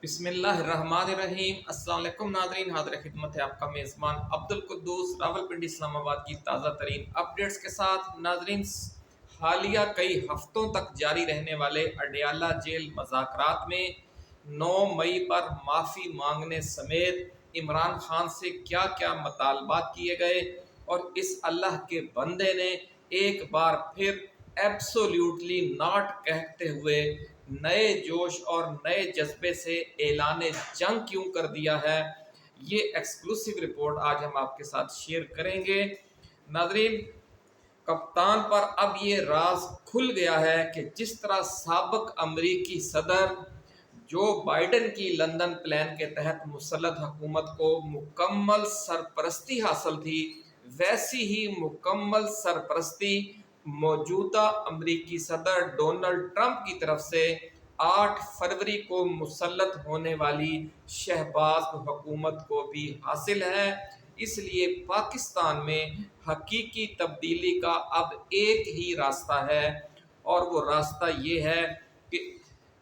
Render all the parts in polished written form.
بسم اللہ الرحمن الرحیم۔ السلام علیکم ناظرین، حاضر خدمت ہے آپ کا میزبان عبدالقدوس راولپنڈی اسلام آباد کی تازہ ترین اپڈیٹس کے ساتھ۔ ناظرین، حالیہ کئی ہفتوں تک جاری رہنے والے اڈیالہ جیل مذاکرات میں 9 مئی پر معافی مانگنے سمیت عمران خان سے کیا کیا مطالبات کیے گئے، اور اس اللہ کے بندے نے ایک بار پھر ایبسولیوٹلی ناٹ کہتے ہوئے نئے جوش اور نئے جذبے سے اعلان جنگ کیوں کر دیا ہے، یہ ایکسکلوسیو رپورٹ آج ہم آپ کے ساتھ شیئر کریں گے۔ ناظرین، کپتان پر اب یہ راز کھل گیا ہے کہ جس طرح سابق امریکی صدر جو بائیڈن کی لندن پلان کے تحت مسلط حکومت کو مکمل سرپرستی حاصل تھی، ویسی ہی مکمل سرپرستی موجودہ امریکی صدر ڈونلڈ ٹرمپ کی طرف سے 8 فروری کو مسلط ہونے والی شہباز حکومت کو بھی حاصل ہے۔ اس لیے پاکستان میں حقیقی تبدیلی کا اب ایک ہی راستہ ہے، اور وہ راستہ یہ ہے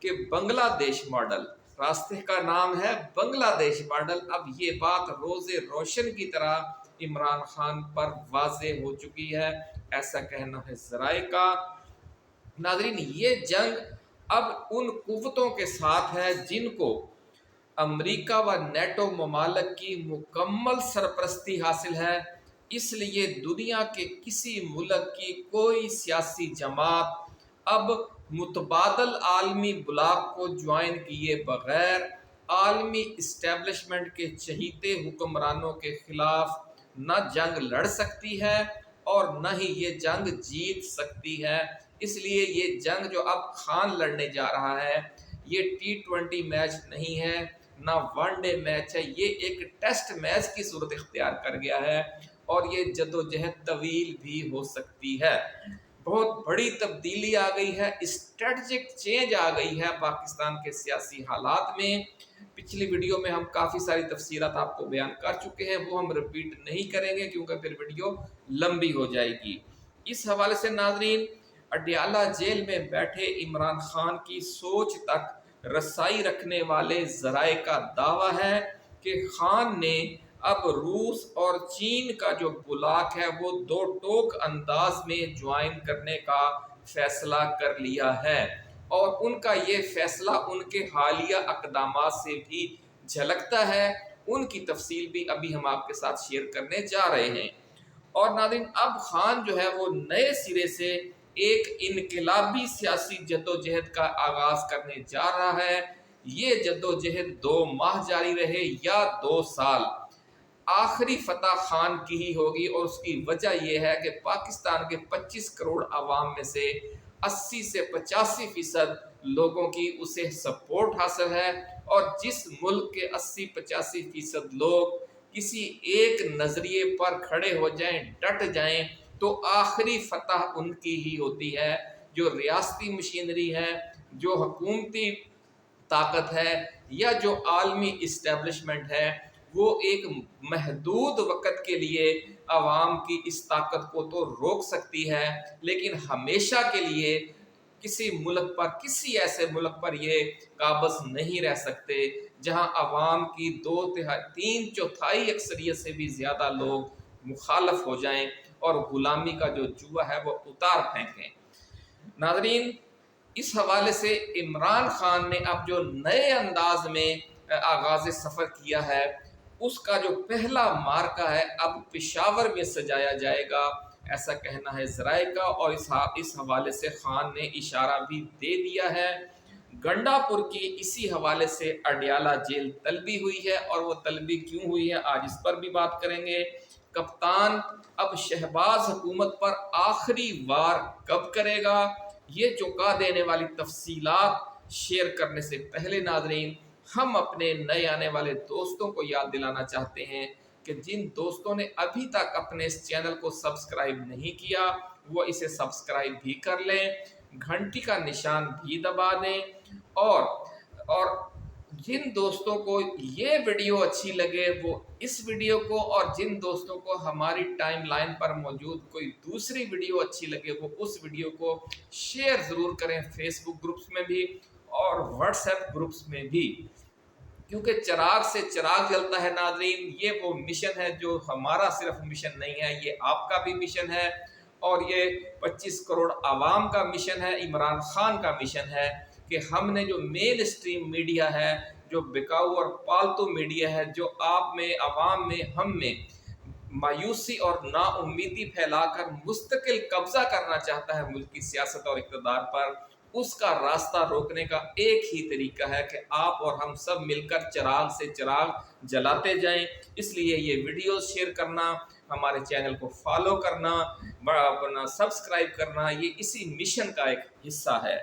کہ بنگلہ دیش ماڈل، راستے کا نام ہے بنگلہ دیش ماڈل۔ اب یہ بات روز روشن کی طرح عمران خان پر واضح ہو چکی ہے، ایسا کہنا ہے ذرائع کا۔ ناظرین، یہ جنگ اب ان قوتوں کے ساتھ ہے جن کو امریکہ و نیٹو ممالک کی مکمل سرپرستی حاصل ہے۔ اس لیے دنیا کے کسی ملک کی کوئی سیاسی جماعت اب متبادل عالمی بلاک کو جوائن کیے بغیر عالمی اسٹیبلشمنٹ کے چہیتے حکمرانوں کے خلاف نہ جنگ لڑ سکتی ہے اور نہ ہی یہ جنگ جیت سکتی ہے۔ اس لیے یہ جنگ جو اب خان لڑنے جا رہا ہے، یہ T20 میچ نہیں ہے، نہ ون ڈے میچ ہے، یہ ایک ٹیسٹ میچ کی صورت اختیار کر گیا ہے، اور یہ جدوجہد طویل بھی ہو سکتی ہے۔ بہت بڑی تبدیلی آ گئی ہے، اسٹریٹجک چینج آ گئی ہے پاکستان کے سیاسی حالات میں۔ پچھلی ویڈیو میں ہم کافی ساری تفصیلات آپ کو بیان کر چکے ہیں، وہ ہم رپیٹ نہیں کریں گے کیونکہ پھر ویڈیو لمبی ہو جائے گی۔ اس حوالے سے ناظرین، اڈیالہ جیل میں بیٹھے عمران خان کی سوچ تک رسائی رکھنے والے ذرائع کا دعویٰ ہے کہ خان نے اب روس اور چین کا جو بلاک ہے وہ دو ٹوک انداز میں جوائن کرنے کا فیصلہ کر لیا ہے، اور ان کا یہ فیصلہ ان کے حالیہ اقدامات سے بھی جھلکتا ہے۔ ان کی تفصیل بھی ابھی ہم آپ کے ساتھ شیئر کرنے جا رہے ہیں۔ اور ناظرین، اب خان جو ہے وہ نئے سرے سے ایک انقلابی سیاسی جدوجہد کا آغاز کرنے جا رہا ہے۔ یہ جدوجہد 2 ماہ جاری رہے یا 2 سال، آخری فتح خان کی ہی ہوگی، اور اس کی وجہ یہ ہے کہ پاکستان کے 25 کروڑ عوام میں سے 80 سے 85% لوگوں کی اسے سپورٹ حاصل ہے، اور جس ملک کے 80-85% لوگ کسی ایک نظریے پر کھڑے ہو جائیں، ڈٹ جائیں، تو آخری فتح ان کی ہی ہوتی ہے۔ جو ریاستی مشینری ہے، جو حکومتی طاقت ہے، یا جو عالمی اسٹیبلشمنٹ ہے، وہ ایک محدود وقت کے لیے عوام کی اس طاقت کو تو روک سکتی ہے، لیکن ہمیشہ کے لیے کسی ملک پر، کسی ایسے ملک پر یہ قابض نہیں رہ سکتے جہاں عوام کی 3/4 اکثریت سے بھی زیادہ لوگ مخالف ہو جائیں اور غلامی کا جو جوا ہے وہ اتار پھینکیں۔ ناظرین، اس حوالے سے عمران خان نے اب جو نئے انداز میں آغاز سفر کیا ہے، اس کا جو پہلا مارکہ ہے اب پشاور میں سجایا جائے گا، ایسا کہنا ہے ذرائع کا، اور اس حوالے سے خان نے اشارہ بھی دے دیا ہے۔ گنڈا پور کی اسی حوالے سے اڈیالہ جیل طلبی ہوئی ہے، اور وہ طلبی کیوں ہوئی ہے آج اس پر بھی بات کریں گے۔ کپتان اب شہباز حکومت پر آخری وار کب کرے گا، یہ چونکا دینے والی تفصیلات شیئر کرنے سے پہلے ناظرین، ہم اپنے نئے آنے والے دوستوں کو یاد دلانا چاہتے ہیں کہ جن دوستوں نے ابھی تک اپنے اس چینل کو سبسکرائب نہیں کیا، وہ اسے سبسکرائب بھی کر لیں، گھنٹی کا نشان بھی دبا دیں، اور جن دوستوں کو یہ ویڈیو اچھی لگے وہ اس ویڈیو کو، اور جن دوستوں کو ہماری ٹائم لائن پر موجود کوئی دوسری ویڈیو اچھی لگے وہ اس ویڈیو کو شیئر ضرور کریں، فیس بک گروپس میں بھی اور واٹس ایپ گروپس میں بھی۔ کیونکہ چراغ سے چراغ جلتا ہے ناظرین، یہ وہ مشن ہے جو ہمارا صرف مشن نہیں ہے، یہ آپ کا بھی مشن ہے، اور یہ 25 کروڑ عوام کا مشن ہے، عمران خان کا مشن ہے کہ ہم نے جو مین اسٹریم میڈیا ہے، جو بکاؤ اور پالتو میڈیا ہے، جو آپ میں، عوام میں، ہم میں مایوسی اور نا امیدی پھیلا کر مستقل قبضہ کرنا چاہتا ہے ملک کی سیاست اور اقتدار پر، اس کا راستہ روکنے کا ایک ہی طریقہ ہے کہ آپ اور ہم سب مل کر چراغ سے چراغ جلاتے جائیں۔ اس لیے یہ ویڈیوز شیئر کرنا، ہمارے چینل کو فالو کرنا، بڑا سبسکرائب کرنا، یہ اسی مشن کا ایک حصہ ہے۔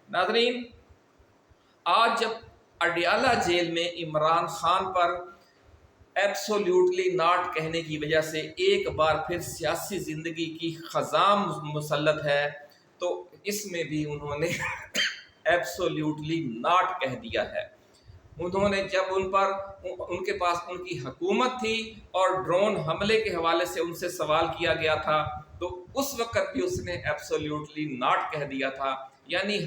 ناظرین، آج جب اڈیالہ جیل میں عمران خان پر ایبسولیوٹلی ناٹ کہنے کی وجہ سے ایک بار پھر سیاسی زندگی کی خزاں مسلط ہے، تو اس میں بھی انہوں نے ایبسولیوٹلی ناٹ کہہ دیا ہے۔ انہوں نے جب ان کے پاس ان کی حکومت تھی اور ڈرون حملے کے حوالے سے ان سے سوال کیا گیا تھا، تو اس وقت بھی اس نے ایبسولیوٹلی ناٹ کہہ دیا تھا۔ یعنی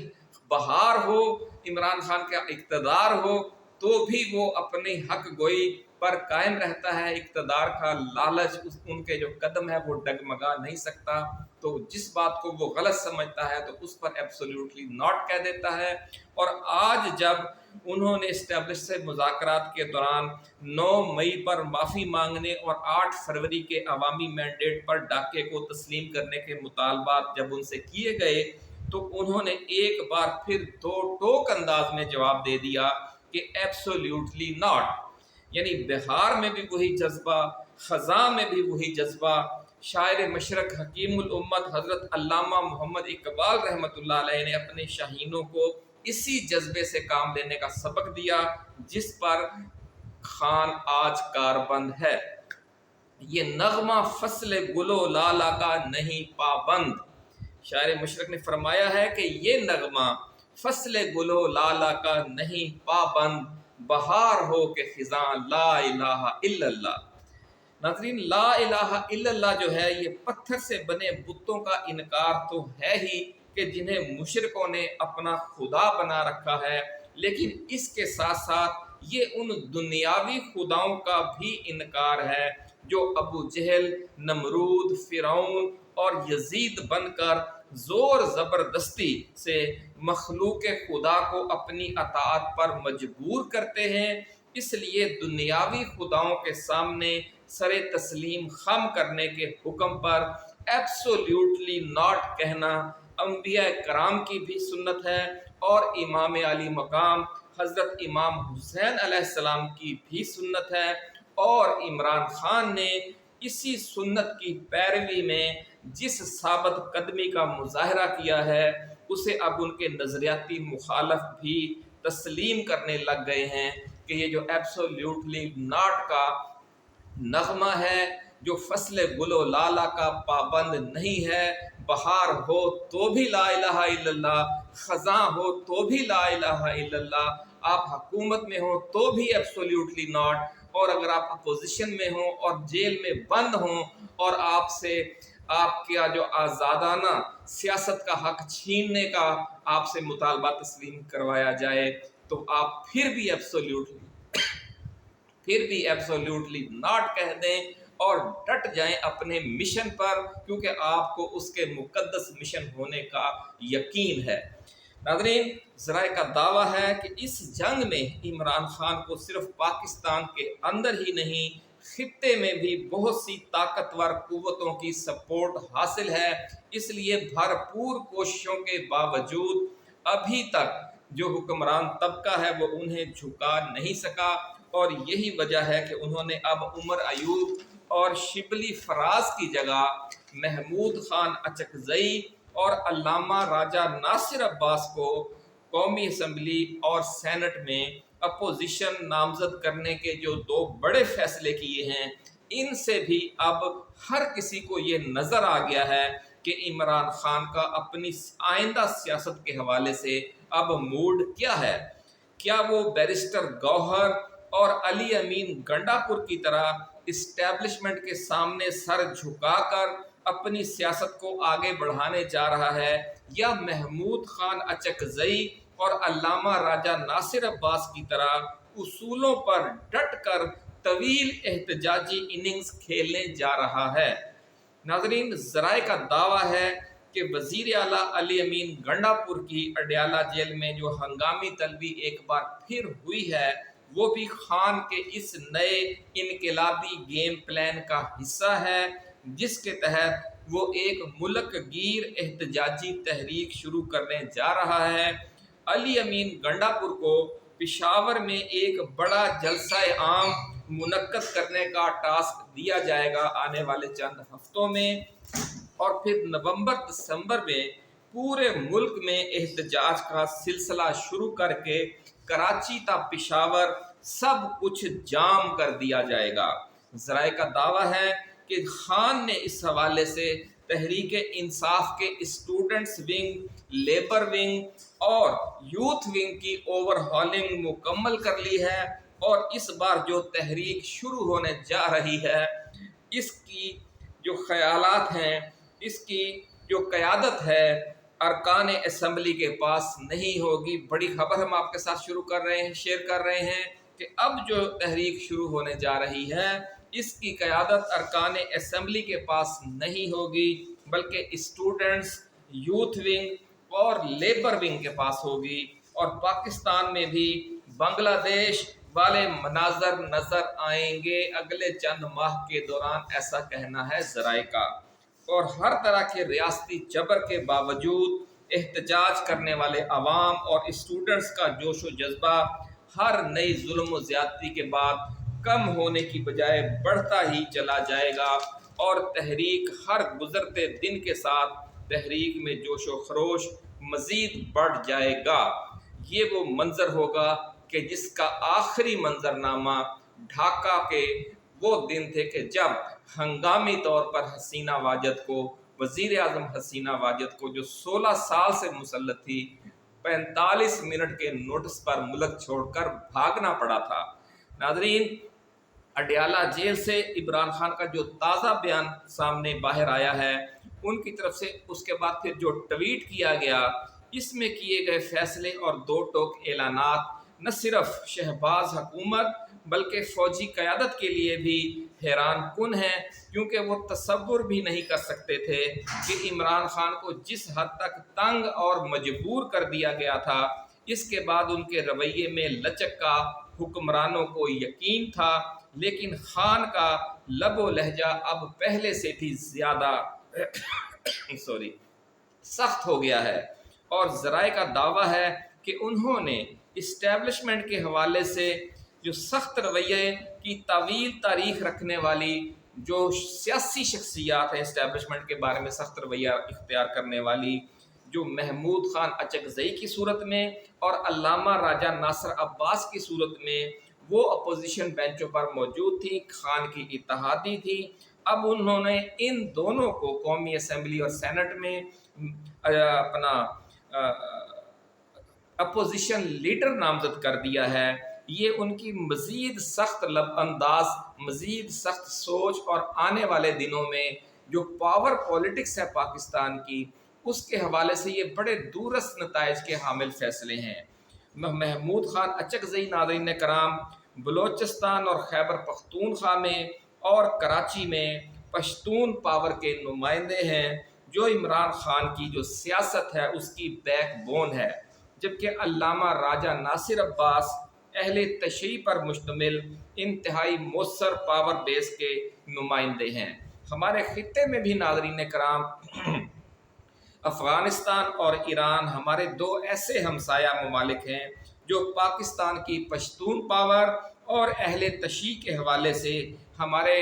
بہار ہو، عمران خان کا اقتدار ہو، تو بھی وہ اپنی حق گوئی پر قائم رہتا ہے۔ اقتدار کا لالچ ان کے جو قدم ہے وہ ڈگمگا نہیں سکتا، تو جس بات کو وہ غلط سمجھتا ہے تو اس پر ایبسولیوٹلی ناٹ کہہ دیتا ہے۔ اور آج جب انہوں نے اسٹیبلش سے مذاکرات کے دوران 9 مئی پر معافی مانگنے اور 8 فروری کے عوامی مینڈیٹ پر ڈاکے کو تسلیم کرنے کے مطالبات جب ان سے کیے گئے، تو انہوں نے ایک بار پھر دو ٹوک انداز میں جواب دے دیا کہ ایبسولیوٹلی ناٹ۔ یعنی بہار میں بھی وہی جذبہ، خزاں میں بھی وہی جذبہ۔ شاعر مشرق حکیم الامت حضرت علامہ محمد اقبال رحمۃ اللہ علیہ نے اپنے شاہینوں کو اسی جذبے سے کام لینے کا سبق دیا جس پر خان آج کاربند ہے۔ یہ نغمہ فصل گل و لالا کا نہیں پابند۔ شاعر مشرق نے فرمایا ہے کہ یہ نغمہ فصل گل و لالا کا نہیں پابند، بہار ہو کہ خزاں لا الہ الا اللہ۔ ناظرین، لا الہ الا اللہ جو ہے، یہ پتھر سے بنے بتوں کا انکار تو ہے ہی کہ جنہیں مشرکوں نے اپنا خدا بنا رکھا ہے، لیکن اس کے ساتھ ساتھ یہ ان دنیاوی خداؤں کا بھی انکار ہے جو ابو جہل، نمرود، فرعون اور یزید بن کر زور زبردستی سے مخلوق خدا کو اپنی اطاعت پر مجبور کرتے ہیں۔ اس لیے دنیاوی خداؤں کے سامنے سر تسلیم خم کرنے کے حکم پر ایبسولیوٹلی ناٹ کہنا انبیاء کرام کی بھی سنت ہے، اور امام علی مقام حضرت امام حسین علیہ السلام کی بھی سنت ہے۔ اور عمران خان نے اسی سنت کی پیروی میں جس ثابت قدمی کا مظاہرہ کیا ہے، اسے اب ان کے نظریاتی مخالف بھی تسلیم کرنے لگ گئے ہیں کہ یہ جو ایبسولیوٹلی ناٹ کا نغمہ ہے، جو فصل گل و لالا کا پابند نہیں ہے، بہار ہو تو بھی لا الہ الا اللہ، خزاں ہو تو بھی لا الہ الا اللہ، آپ حکومت میں ہو تو بھی ایبسولیوٹلی ناٹ، اور اگر آپ اپوزیشن میں ہوں اور جیل میں بند ہوں اور آپ کا جو آزادانہ سیاست کا حق چھیننے کا آپ سے مطالبہ تسلیم کروایا جائے، تو آپ پھر بھی ایبسولیوٹلی ناٹ کہہ دیں اور ڈٹ جائیں اپنے مشن پر، کیونکہ آپ کو اس کے مقدس مشن ہونے کا یقین ہے۔ ناظرین، ذرائع کا دعویٰ ہے کہ اس جنگ میں عمران خان کو صرف پاکستان کے اندر ہی نہیں، خطے میں بھی بہت سی طاقتور قوتوں کی سپورٹ حاصل ہے۔ اس لیے بھرپور کوششوں کے باوجود ابھی تک جو حکمران طبقہ ہے وہ انہیں جھکا نہیں سکا، اور یہی وجہ ہے کہ انہوں نے اب عمر ایوب اور شبلی فراز کی جگہ محمود خان اچکزئی اور علامہ راجہ ناصر عباس کو قومی اسمبلی اور سینٹ میں اپوزیشن نامزد کرنے کے جو 2 بڑے فیصلے کیے ہیں، ان سے بھی اب ہر کسی کو یہ نظر آ گیا ہے کہ عمران خان کا اپنی آئندہ سیاست کے حوالے سے اب موڈ کیا ہے۔ کیا وہ بیرسٹر گوہر اور علی امین گنڈا پور کی طرح اسٹیبلشمنٹ کے سامنے سر جھکا کر اپنی سیاست کو آگے بڑھانے جا رہا ہے، یا محمود خان اچکزئی اور علامہ راجہ ناصر عباس کی طرح اصولوں پر ڈٹ کر طویل احتجاجی اننگز کھیلنے جا رہا ہے۔ ناظرین، ذرائع کا دعویٰ ہے کہ وزیر اعلیٰ علی امین گنڈا پور کی اڈیالہ جیل میں جو ہنگامی طلبی ایک بار پھر ہوئی ہے، وہ بھی خان کے اس نئے انقلابی گیم پلان کا حصہ ہے جس کے تحت وہ ایک ملک گیر احتجاجی تحریک شروع کرنے جا رہا ہے۔ علی امین گنڈا پور کو پشاور میں ایک بڑا جلسہ عام منعقد کرنے کا ٹاسک دیا جائے گا آنے والے چند ہفتوں میں، اور پھر نومبر دسمبر میں پورے ملک میں احتجاج کا سلسلہ شروع کر کے کراچی تا پشاور سب کچھ جام کر دیا جائے گا۔ ذرائع کا دعویٰ ہے کہ خان نے اس حوالے سے تحریک انصاف کے اسٹوڈنٹس ونگ، لیبر ونگ اور یوتھ ونگ کی اوور ہالنگ مکمل کر لی ہے، اور اس بار جو تحریک شروع ہونے جا رہی ہے اس کی جو خیالات ہیں، اس کی جو قیادت ہے ارکان اسمبلی کے پاس نہیں ہوگی۔ بڑی خبر ہم آپ کے ساتھ شیئر کر رہے ہیں کہ اب جو تحریک شروع ہونے جا رہی ہے اس کی قیادت ارکان اسمبلی کے پاس نہیں ہوگی، بلکہ اسٹوڈنٹس، یوتھ ونگ اور لیبر ونگ کے پاس ہوگی، اور پاکستان میں بھی بنگلہ دیش والے مناظر نظر آئیں گے اگلے چند ماہ کے دوران، ایسا کہنا ہے ذرائع کا۔ اور ہر طرح کے ریاستی جبر کے باوجود احتجاج کرنے والے عوام اور اسٹوڈنٹس کا جوش و جذبہ ہر نئی ظلم و زیادتی کے بعد کم ہونے کی بجائے بڑھتا ہی چلا جائے گا، اور تحریک ہر گزرتے دن کے ساتھ تحریک میں جوش و خروش مزید بڑھ جائے گا۔ یہ وہ منظر ہوگا کہ جس کا آخری منظرنامہ ڈھاکہ کے وہ دن تھے کہ جب ہنگامی طور پر حسینہ واجد کو، وزیر اعظم حسینہ واجد کو جو 16 سال سے مسلط تھی، 45 منٹ کے نوٹس پر ملک چھوڑ کر بھاگنا پڑا تھا۔ ناظرین، اڈیالہ جیل سے عمران خان کا جو تازہ بیان سامنے باہر آیا ہے، ان کی طرف سے اس کے بعد پھر جو ٹویٹ کیا گیا، اس میں کیے گئے فیصلے اور دو ٹوک اعلانات نہ صرف شہباز حکومت بلکہ فوجی قیادت کے لیے بھی حیران کن ہیں، کیونکہ وہ تصور بھی نہیں کر سکتے تھے کہ عمران خان کو جس حد تک تنگ اور مجبور کر دیا گیا تھا، اس کے بعد ان کے رویے میں لچک کا حکمرانوں کو یقین تھا، لیکن خان کا لب و لہجہ اب پہلے سے بھی زیادہ سخت ہو گیا ہے، اور ذرائع کا دعویٰ ہے کہ انہوں نے اسٹیبلشمنٹ کے حوالے سے جو سخت رویے کی طویل تاریخ رکھنے والی جو سیاسی شخصیات ہیں اسٹیبلشمنٹ کے بارے میں سخت رویہ اختیار کرنے والی، جو محمود خان اچکزئی کی صورت میں اور علامہ راجہ ناصر عباس کی صورت میں وہ اپوزیشن بینچوں پر موجود تھی، خان کی اتحادی تھی، اب انہوں نے ان دونوں کو قومی اسمبلی اور سینٹ میں اپنا اپوزیشن لیڈر نامزد کر دیا ہے۔ یہ ان کی مزید سخت لب انداز، مزید سخت سوچ، اور آنے والے دنوں میں جو پاور پولیٹکس ہے پاکستان کی، اس کے حوالے سے یہ بڑے دورست نتائج کے حامل فیصلے ہیں۔ محمود خان اچکزئی، ناظرین کرام، بلوچستان اور خیبر پختونخوا میں اور کراچی میں پشتون پاور کے نمائندے ہیں، جو عمران خان کی جو سیاست ہے اس کی بیک بون ہے، جبکہ علامہ راجہ ناصر عباس اہل تشیع پر مشتمل انتہائی مؤثر پاور بیس کے نمائندے ہیں۔ ہمارے خطے میں بھی ناظرین کرام افغانستان اور ایران ہمارے دو ایسے ہمسایہ ممالک ہیں جو پاکستان کی پشتون پاور اور اہل تشیع کے حوالے سے ہمارے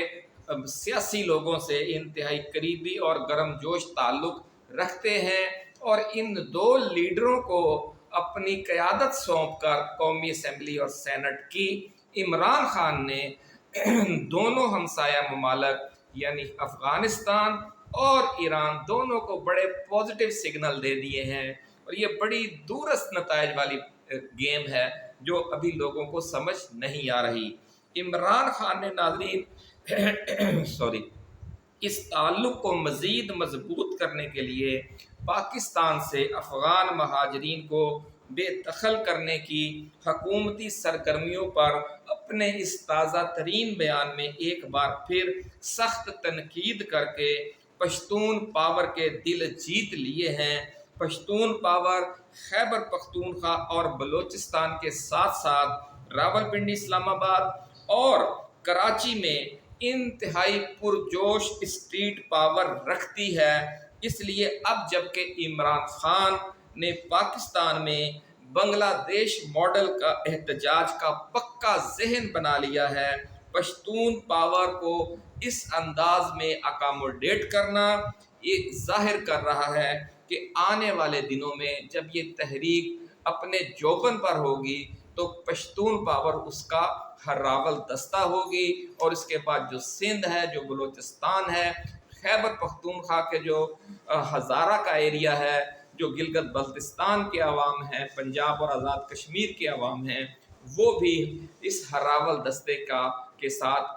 سیاسی لوگوں سے انتہائی قریبی اور گرم جوش تعلق رکھتے ہیں، اور ان دو لیڈروں کو اپنی قیادت سونپ کر قومی اسمبلی اور سینٹ کی عمران خان نے دونوں ہمسایہ ممالک یعنی افغانستان اور ایران دونوں کو بڑے پازیٹیو سگنل دے دیے ہیں، اور یہ بڑی دورست نتائج والی گیم ہے جو ابھی لوگوں کو سمجھ نہیں آ رہی۔ عمران خان نے ناظرین اس تعلق کو مزید مضبوط کرنے کے لیے پاکستان سے افغان مہاجرین کو بے دخل کرنے کی حکومتی سرگرمیوں پر اپنے اس تازہ ترین بیان میں ایک بار پھر سخت تنقید کر کے پشتون پاور کے دل جیت لیے ہیں۔ پشتون پاور خیبر پختونخوا اور بلوچستان کے ساتھ ساتھ راولپنڈی، اسلام آباد اور کراچی میں انتہائی پرجوش اسٹریٹ پاور رکھتی ہے۔ اس لیے اب جب کہ عمران خان نے پاکستان میں بنگلہ دیش ماڈل کا احتجاج کا پکا ذہن بنا لیا ہے، پشتون پاور کو اس انداز میں اکاموڈیٹ کرنا یہ ظاہر کر رہا ہے کہ آنے والے دنوں میں جب یہ تحریک اپنے جوبن پر ہوگی تو پشتون پاور اس کا ہراول دستہ ہوگی، اور اس کے بعد جو سندھ ہے، جو بلوچستان ہے، خیبر پختونخوا کے جو ہزارہ کا ایریا ہے، جو گلگت بلتستان کے عوام ہیں، پنجاب اور آزاد کشمیر کے عوام ہیں، وہ بھی اس ہراول دستے کے ساتھ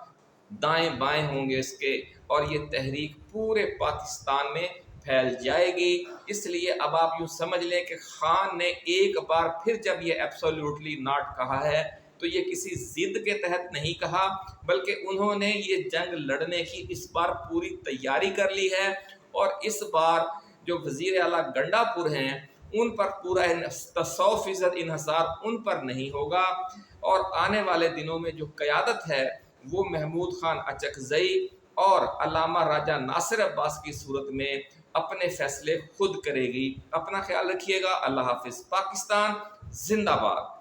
دائیں بائیں ہوں گے اس کے، اور یہ تحریک پورے پاکستان میں پھیل جائے گی۔ اس لیے اب آپ یوں سمجھ لیں کہ خان نے ایک بار پھر جب یہ ایبسولوٹلی ناٹ کہا ہے تو یہ کسی ضد کے تحت نہیں کہا، بلکہ انہوں نے یہ جنگ لڑنے کی اس بار پوری تیاری کر لی ہے، اور اس بار جو وزیر اعلیٰ گنڈا پور ہیں ان پر پورا 100% انحصار ان پر نہیں ہوگا، اور آنے والے دنوں میں جو قیادت ہے وہ محمود خان اچکزئی اور علامہ راجہ ناصر عباس کی صورت میں اپنے فیصلے خود کرے گی۔ اپنا خیال رکھیے گا۔ اللہ حافظ۔ پاکستان زندہ باد۔